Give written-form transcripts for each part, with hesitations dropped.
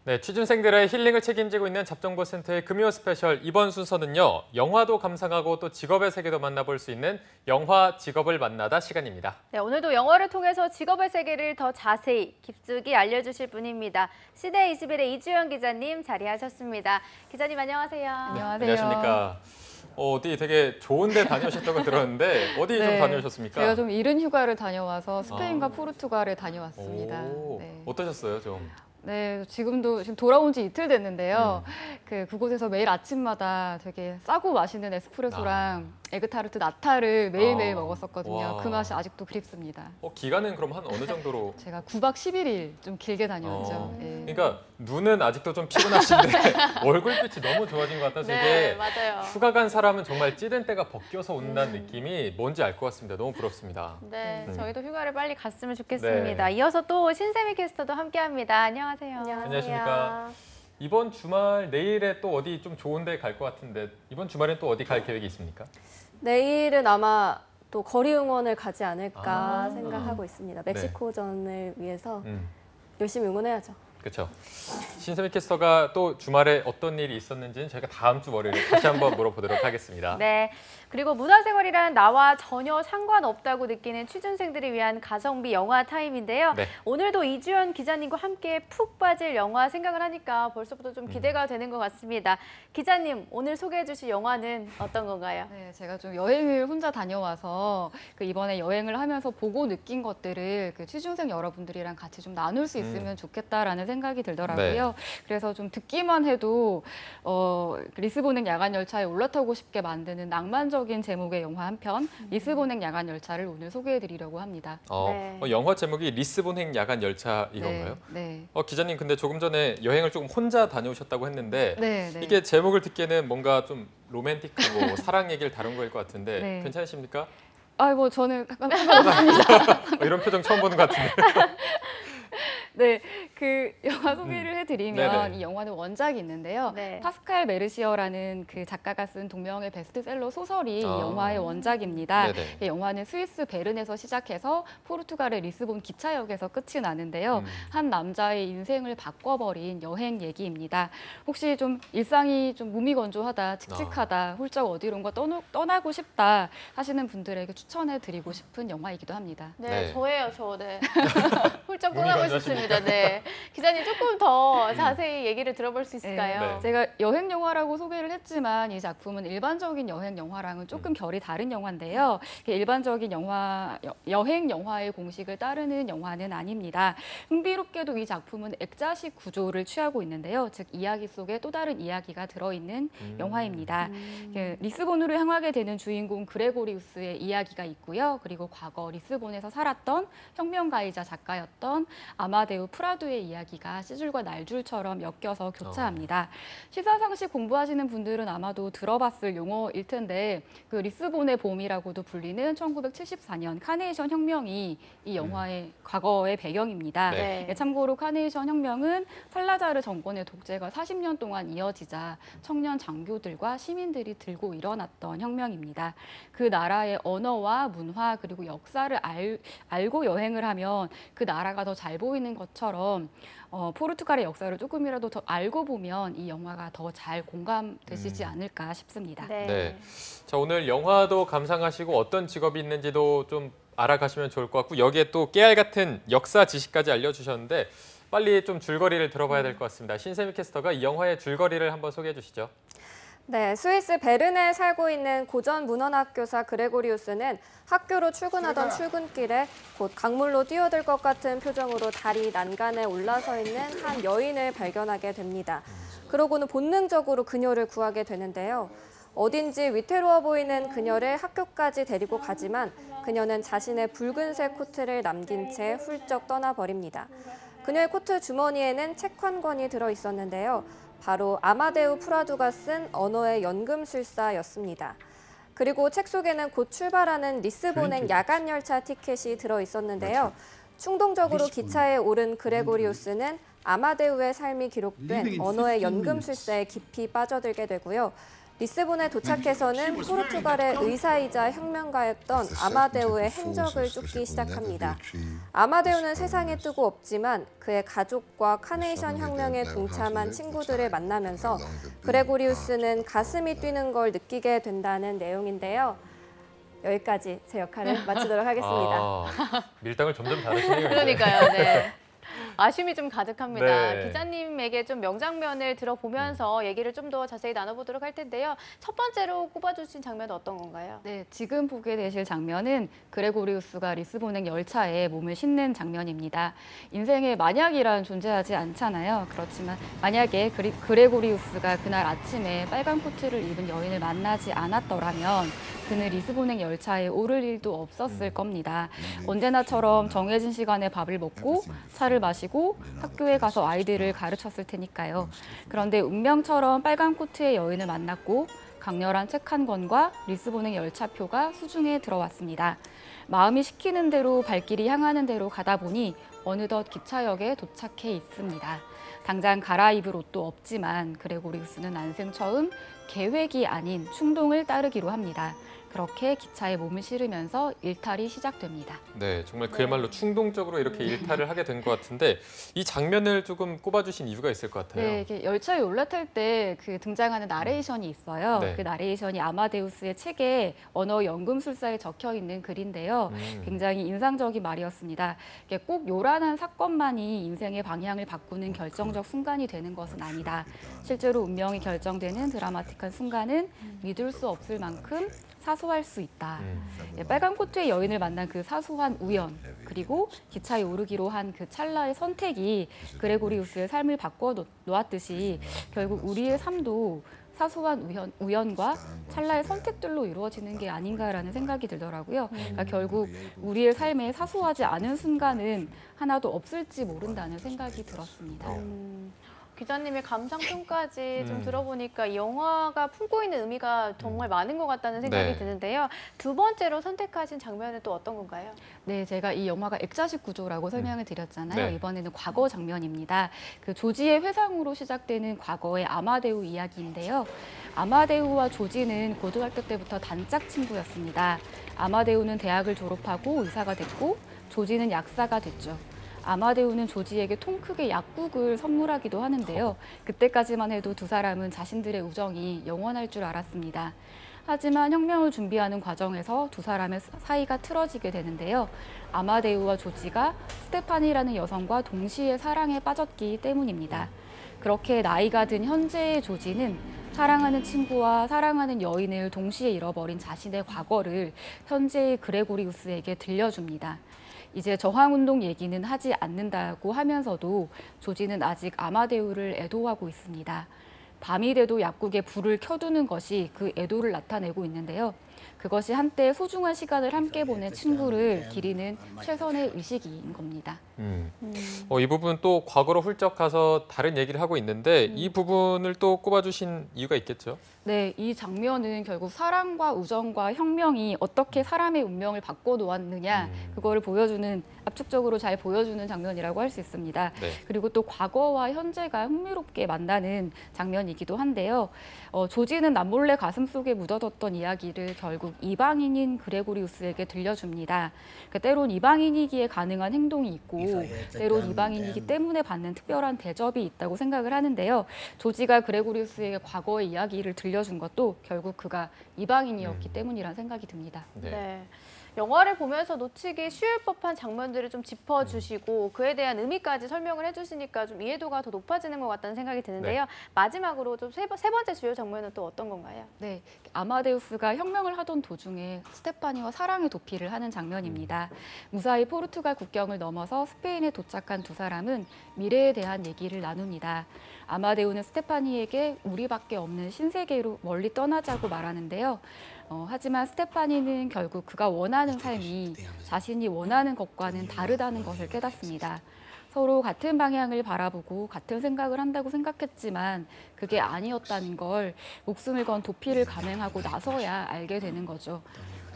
네, 취준생들의 힐링을 책임지고 있는 잡정보센터의 금요 스페셜 이번 순서는요. 영화도 감상하고 또 직업의 세계도 만나볼 수 있는 영화 직업을 만나다 시간입니다. 네, 오늘도 영화를 통해서 직업의 세계를 더 자세히 깊숙이 알려주실 분입니다. 시대21의 이주연 기자님 자리하셨습니다. 기자님 안녕하세요. 안녕하세요. 네, 안녕하십니까. 어디 되게 좋은 데 다녀오셨다고 들었는데 어디 좀 다녀오셨습니까? 제가 좀 이른 휴가를 다녀와서 스페인과 포르투갈을 다녀왔습니다. 네. 어떠셨어요, 좀? 네, 지금 돌아온 지 이틀 됐는데요. 그곳에서 매일 아침마다 되게 싸고 맛있는 에스프레소랑 에그타르트 나타를 매일매일 먹었었거든요. 와. 그 맛이 아직도 그립습니다. 기간은 그럼 한 어느 정도로? 제가 9박 11일 좀 길게 다녀왔죠. 예. 그러니까 눈은 아직도 좀 피곤하신데 얼굴빛이 너무 좋아진 것 같아서 네, 이게 맞아요. 휴가 간 사람은 정말 찌든 때가 벗겨서 온다는 느낌이 뭔지 알 것 같습니다. 너무 부럽습니다. 네, 저희도 휴가를 빨리 갔으면 좋겠습니다. 네. 이어서 또 신세미 캐스터도 함께합니다. 안녕하세요. 안녕하십니까. 이번 주말 내일에 또 어디 좀 좋은 데 갈 것 같은데 이번 주말엔 또 어디 갈 계획이 있습니까? 내일은 아마 또 거리 응원을 가지 않을까 아. 생각하고 있습니다. 멕시코전을 위해서 음, 열심히 응원해야죠. 그렇죠. 신세미 캐스터가 또 주말에 어떤 일이 있었는지는 저희가 다음 주 월요일에 다시 한번 물어보도록 하겠습니다. 네, 그리고 문화생활이란 나와 전혀 상관없다고 느끼는 취준생들을 위한 가성비 영화 타임인데요. 네. 오늘도 이주연 기자님과 함께 푹 빠질 영화 생각을 하니까 벌써부터 좀 기대가 되는 것 같습니다. 기자님, 오늘 소개해 주실 영화는 어떤 건가요? 네, 제가 좀 여행을 혼자 다녀와서 이번에 여행을 하면서 보고 느낀 것들을 취준생 여러분들이랑 같이 좀 나눌 수 있으면 좋겠다라는 생각이 들더라고요. 그래서 좀 듣기만 해도 리스본행 야간 열차에 올라타고 싶게 만드는 낭만적인 제목의 영화 한 편, 리스본행 야간 열차를 오늘 소개해드리려고 합니다. 네. 영화 제목이 리스본행 야간 열차 이건가요? 네. 기자님 근데 조금 전에 여행을 조금 혼자 다녀오셨다고 했는데 네. 이게 제목을 듣기에는 뭔가 좀 로맨틱하고 사랑 얘기를 다룬 거일 것 같은데 네. 괜찮으십니까? 뭐 저는 상관없습니다. 이런 표정 처음 보는 것 같은데. 네, 그 영화 소개를 해드리면 네네. 이 영화는 원작이 있는데요. 네. 파스칼 메르시어라는 그 작가가 쓴 동명의 베스트셀러 소설이 이 영화의 원작입니다. 네네. 이 영화는 스위스 베른에서 시작해서 포르투갈의 리스본 기차역에서 끝이 나는데요. 한 남자의 인생을 바꿔버린 여행 얘기입니다. 혹시 좀 일상이 좀 무미건조하다, 칙칙하다, 훌쩍 어디론가 떠나고 싶다 하시는 분들에게 추천해드리고 싶은 영화이기도 합니다. 네, 네. 저예요, 저. 네. 훌쩍 떠나고 싶습니다. 네, 기자님 조금 더 자세히 얘기를 들어볼 수 있을까요? 네. 제가 여행 영화라고 소개를 했지만 이 작품은 일반적인 여행 영화랑은 조금 결이 다른 영화인데요. 일반적인 여행 영화의 공식을 따르는 영화는 아닙니다. 흥미롭게도 이 작품은 액자식 구조를 취하고 있는데요. 즉 이야기 속에 또 다른 이야기가 들어있는 영화입니다. 리스본으로 향하게 되는 주인공 그레고리우스의 이야기가 있고요. 그리고 과거 리스본에서 살았던 혁명가이자 작가였던 아마데우 프라두의 이야기가 시줄과 날줄처럼 엮여서 교차합니다. 시사상식 공부하시는 분들은 아마도 들어봤을 용어일 텐데 리스본의 봄이라고도 불리는 1974년 카네이션 혁명이 이 영화의 과거의 배경입니다. 네. 참고로 카네이션 혁명은 살라자르 정권의 독재가 40년 동안 이어지자 청년 장교들과 시민들이 들고 일어났던 혁명입니다. 그 나라의 언어와 문화 그리고 역사를 알고 여행을 하면 그 나라가 더 잘 보이는 것처럼 포르투갈의 역사를 조금이라도 더 알고 보면 이 영화가 더 잘 공감되시지 않을까 싶습니다. 네. 자, 오늘 영화도 감상하시고 어떤 직업이 있는지도 좀 알아가시면 좋을 것 같고 여기에 또 깨알 같은 역사 지식까지 알려주셨는데 빨리 좀 줄거리를 들어봐야 될 것 같습니다. 신세미 캐스터가 이 영화의 줄거리를 한번 소개해 주시죠. 네, 스위스 베른에 살고 있는 고전 문헌학교사 그레고리우스는 학교로 출근하던 출근길에 곧 강물로 뛰어들 것 같은 표정으로 다리 난간에 올라서 있는 한 여인을 발견하게 됩니다. 그러고는 본능적으로 그녀를 구하게 되는데요. 어딘지 위태로워 보이는 그녀를 학교까지 데리고 가지만 그녀는 자신의 붉은색 코트를 남긴 채 훌쩍 떠나버립니다. 그녀의 코트 주머니에는 책 한 권이 들어 있었는데요. 바로 아마데우 프라두가 쓴 언어의 연금술사였습니다. 그리고 책 속에는 곧 출발하는 리스본행 야간 열차 티켓이 들어 있었는데요. 충동적으로 기차에 오른 그레고리우스는 아마데우의 삶이 기록된 언어의 연금술사에 깊이 빠져들게 되고요. 리스본에 도착해서는 포르투갈의 의사이자 혁명가였던 아마데우의 행적을 쫓기 시작합니다. 아마데우는 세상에 뜨고 없지만 그의 가족과 카네이션 혁명에 동참한 친구들을 만나면서 그레고리우스는 가슴이 뛰는 걸 느끼게 된다는 내용인데요. 여기까지 제 역할을 마치도록 하겠습니다. 밀당을 점점 잘하시네요. 그러니까요. 네. 아쉬움이 좀 가득합니다. 네. 기자님에게 좀 명장면을 들어보면서 얘기를 좀 더 자세히 나눠보도록 할 텐데요. 첫 번째로 꼽아주신 장면은 어떤 건가요? 네, 지금 보게 되실 장면은 그레고리우스가 리스본행 열차에 몸을 싣는 장면입니다. 인생에 만약이란 존재하지 않잖아요. 그렇지만 만약에 그레고리우스가 그날 아침에 빨간 코트를 입은 여인을 만나지 않았더라면 그는 리스본행 열차에 오를 일도 없었을 겁니다. 언제나처럼 정해진 시간에 밥을 먹고 차를 마시고 학교에 가서 아이들을 가르쳤을 테니까요. 그런데 운명처럼 빨간 코트의 여인을 만났고 강렬한 책 한 권과 리스본행 열차표가 수중에 들어왔습니다. 마음이 시키는 대로 발길이 향하는 대로 가다 보니 어느덧 기차역에 도착해 있습니다. 당장 갈아입을 옷도 없지만 그레고리우스는 난생 처음 계획이 아닌 충동을 따르기로 합니다. 그렇게 기차에 몸을 실으면서 일탈이 시작됩니다. 네, 정말 그야말로 충동적으로 이렇게 일탈을 하게 된 것 같은데 이 장면을 조금 꼽아주신 이유가 있을 것 같아요. 네, 이렇게 열차에 올라탈 때 그 등장하는 나레이션이 있어요. 네. 그 나레이션이 아마데우스의 책에 언어 연금술사에 적혀 있는 글인데요. 굉장히 인상적인 말이었습니다. 꼭 요란한 사건만이 인생의 방향을 바꾸는 결정적 순간이 되는 것은 아니다. 실제로 운명이 결정되는 드라마틱한 순간은 믿을 수 없을 만큼 사소할 수 있다. 빨간 코트의 여인을 만난 그 사소한 우연, 그리고 기차에 오르기로 한 그 찰나의 선택이 그레고리우스의 삶을 바꿔 놓았듯이 결국 우리의 삶도 사소한 우연과 찰나의 선택들로 이루어지는 게 아닌가라는 생각이 들더라고요. 그러니까 결국 우리의 삶에 사소하지 않은 순간은 하나도 없을지 모른다는 생각이 들었습니다. 기자님의 감상평까지 좀 들어보니까 이 영화가 품고 있는 의미가 정말 많은 것 같다는 생각이 네. 드는데요. 두 번째로 선택하신 장면은 또 어떤 건가요? 네, 제가 이 영화가 액자식 구조라고 설명을 드렸잖아요. 네. 이번에는 과거 장면입니다. 그 조지의 회상으로 시작되는 과거의 아마데우 이야기인데요. 아마데우와 조지는 고등학교 때부터 단짝 친구였습니다. 아마데우는 대학을 졸업하고 의사가 됐고 조지는 약사가 됐죠. 아마데우는 조지에게 통 크게 약국을 선물하기도 하는데요. 그때까지만 해도 두 사람은 자신들의 우정이 영원할 줄 알았습니다. 하지만 혁명을 준비하는 과정에서 두 사람의 사이가 틀어지게 되는데요. 아마데우와 조지가 스테파니라는 여성과 동시에 사랑에 빠졌기 때문입니다. 그렇게 나이가 든 현재의 조지는 사랑하는 친구와 사랑하는 여인을 동시에 잃어버린 자신의 과거를 현재의 그레고리우스에게 들려줍니다. 이제 저항운동 얘기는 하지 않는다고 하면서도 조지는 아직 아마데우를 애도하고 있습니다. 밤이 돼도 약국에 불을 켜두는 것이 그 애도를 나타내고 있는데요. 그것이 한때 소중한 시간을 함께 보낸 친구를 기리는 최선의 의식인 겁니다. 이 부분 또 과거로 훌쩍 가서 다른 얘기를 하고 있는데 이 부분을 또 꼽아주신 이유가 있겠죠? 네, 이 장면은 결국 사랑과 우정과 혁명이 어떻게 사람의 운명을 바꿔놓았느냐 그거를 보여주는 압축적으로 잘 보여주는 장면이라고 할 수 있습니다. 네. 그리고 또 과거와 현재가 흥미롭게 만나는 장면이기도 한데요. 조지는 남몰래 가슴속에 묻어뒀던 이야기를 결국 이방인인 그레고리우스에게 들려줍니다. 그러니까 때론 이방인이기에 가능한 행동이 있고 때론 이방인이기 때문에 받는 특별한 대접이 있다고 생각을 하는데요. 조지가 그레고리우스에게 과거의 이야기를 들려준 것도 결국 그가 이방인이었기 때문이라는 생각이 듭니다. 네. 영화를 보면서 놓치기 쉬울 법한 장면들을 좀 짚어주시고 그에 대한 의미까지 설명을 해주시니까 좀 이해도가 더 높아지는 것 같다는 생각이 드는데요. 마지막으로 좀 세 번째 주요 장면은 또 어떤 건가요? 네, 아마데우스가 혁명을 하던 도중에 스테파니와 사랑의 도피를 하는 장면입니다. 무사히 포르투갈 국경을 넘어서 스페인에 도착한 두 사람은 미래에 대한 얘기를 나눕니다. 아마데우는 스테파니에게 우리밖에 없는 신세계로 멀리 떠나자고 말하는데요. 하지만 스테파니는 결국 그가 원하는 삶이 자신이 원하는 것과는 다르다는 것을 깨닫습니다. 서로 같은 방향을 바라보고 같은 생각을 한다고 생각했지만 그게 아니었다는 걸 목숨을 건 도피를 감행하고 나서야 알게 되는 거죠.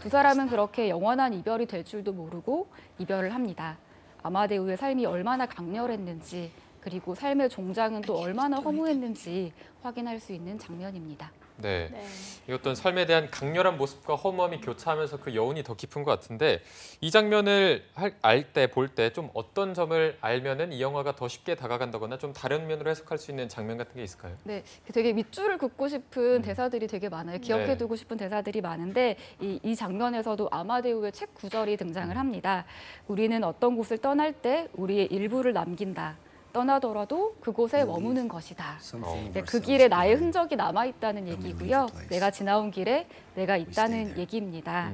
두 사람은 그렇게 영원한 이별이 될 줄도 모르고 이별을 합니다. 아마데우의 삶이 얼마나 강렬했는지 그리고 삶의 종장은 또 얼마나 허무했는지 확인할 수 있는 장면입니다. 네. 네. 이 어떤 삶에 대한 강렬한 모습과 허무함이 교차하면서 그 여운이 더 깊은 것 같은데 이 장면을 볼 때 좀 어떤 점을 알면은 이 영화가 더 쉽게 다가간다거나 좀 다른 면으로 해석할 수 있는 장면 같은 게 있을까요? 네, 되게 밑줄을 긋고 싶은 대사들이 되게 많아요. 기억해두고 싶은 대사들이 많은데 이 장면에서도 아마데우의 책 구절이 등장을 합니다. 우리는 어떤 곳을 떠날 때 우리의 일부를 남긴다. 떠나더라도 그곳에 머무는 것이다. 네, 그 길에 나의 흔적이 남아있다는 얘기고요. 내가 지나온 길에 내가 있다는 얘기입니다.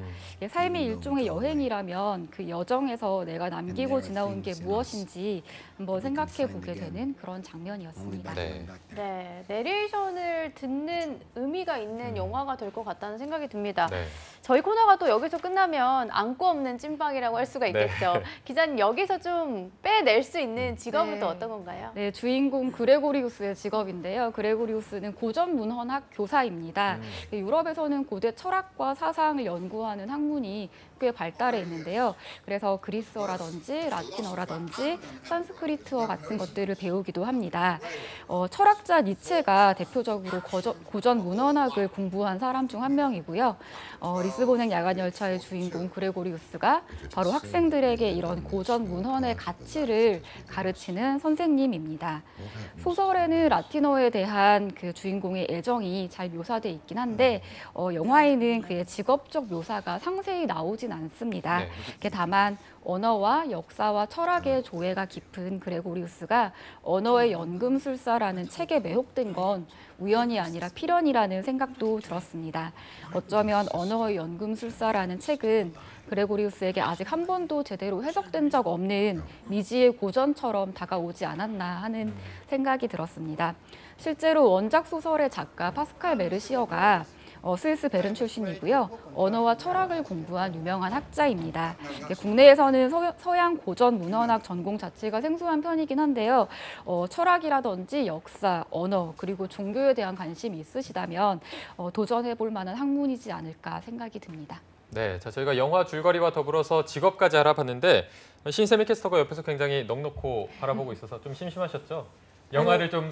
삶이 일종의 여행이라면 그 여정에서 내가 남기고 지나온 게 무엇인지 한번 생각해 보게 되는 그런 장면이었습니다. 네. 네, 내레이션을 듣는 의미가 있는 영화가 될 것 같다는 생각이 듭니다. 네. 저희 코너가 또 여기서 끝나면 안고 없는 찐빵이라고 할 수가 있겠죠. 네. 기자님, 여기서 좀 빼낼 수 있는 직업은 네. 또 어떤 건가요? 네, 주인공 그레고리우스의 직업인데요. 그레고리우스는 고전 문헌학 교사입니다. 유럽에서는 고대 철학과 사상을 연구하는 학문이 꽤 발달해 있는데요. 그래서 그리스어라든지 라틴어라든지 산스크리트어 같은 것들을 배우기도 합니다. 철학자 니체가 대표적으로 고전 문헌학을 공부한 사람 중 한 명이고요. 리스본행 야간열차의 주인공 그레고리우스가 바로 학생들에게 이런 고전 문헌의 가치를 가르치는 선생님입니다. 소설에는 라틴어에 대한 그 주인공의 애정이 잘 묘사돼 있긴 한데 영화에는 그의 직업적 묘사가 상세히 나오진 않습니다. 네. 다만 언어와 역사와 철학의 조예가 깊은 그레고리우스가 언어의 연금술사라는 책에 매혹된 건 우연이 아니라 필연이라는 생각도 들었습니다. 어쩌면 언어의 연금술사라는 책은 그레고리우스에게 아직 한 번도 제대로 해석된 적 없는 미지의 고전처럼 다가오지 않았나 하는 생각이 들었습니다. 실제로 원작 소설의 작가 파스칼 메르시어가 스위스 베른 출신이고요. 언어와 철학을 공부한 유명한 학자입니다. 국내에서는 서양 고전 문헌학 전공 자체가 생소한 편이긴 한데요. 철학이라든지 역사, 언어, 그리고 종교에 대한 관심이 있으시다면 도전해볼 만한 학문이지 않을까 생각이 듭니다. 네, 자 저희가 영화 줄거리와 더불어서 직업까지 알아봤는데 신세미 캐스터가 옆에서 굉장히 넋놓고 바라보고 있어서 좀 심심하셨죠? 영화를 좀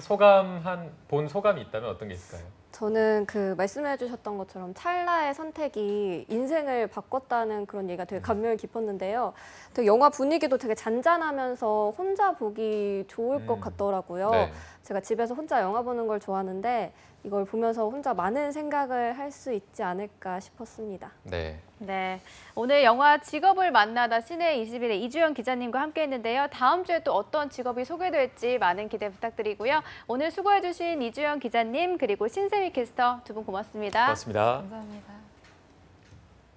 본 소감이 있다면 어떤 게 있을까요? 저는 그 말씀해 주셨던 것처럼 찰나의 선택이 인생을 바꿨다는 그런 얘기가 되게 감명이 깊었는데요. 되게 영화 분위기도 되게 잔잔하면서 혼자 보기 좋을 것 같더라고요. 네. 제가 집에서 혼자 영화 보는 걸 좋아하는데 이걸 보면서 혼자 많은 생각을 할 수 있지 않을까 싶었습니다. 네. 네, 오늘 영화 직업을 만나다 시내 21의 이주연 기자님과 함께했는데요. 다음 주에 또 어떤 직업이 소개될지 많은 기대 부탁드리고요. 오늘 수고해주신 이주연 기자님 그리고 신세미 캐스터 두 분 고맙습니다. 고맙습니다. 감사합니다.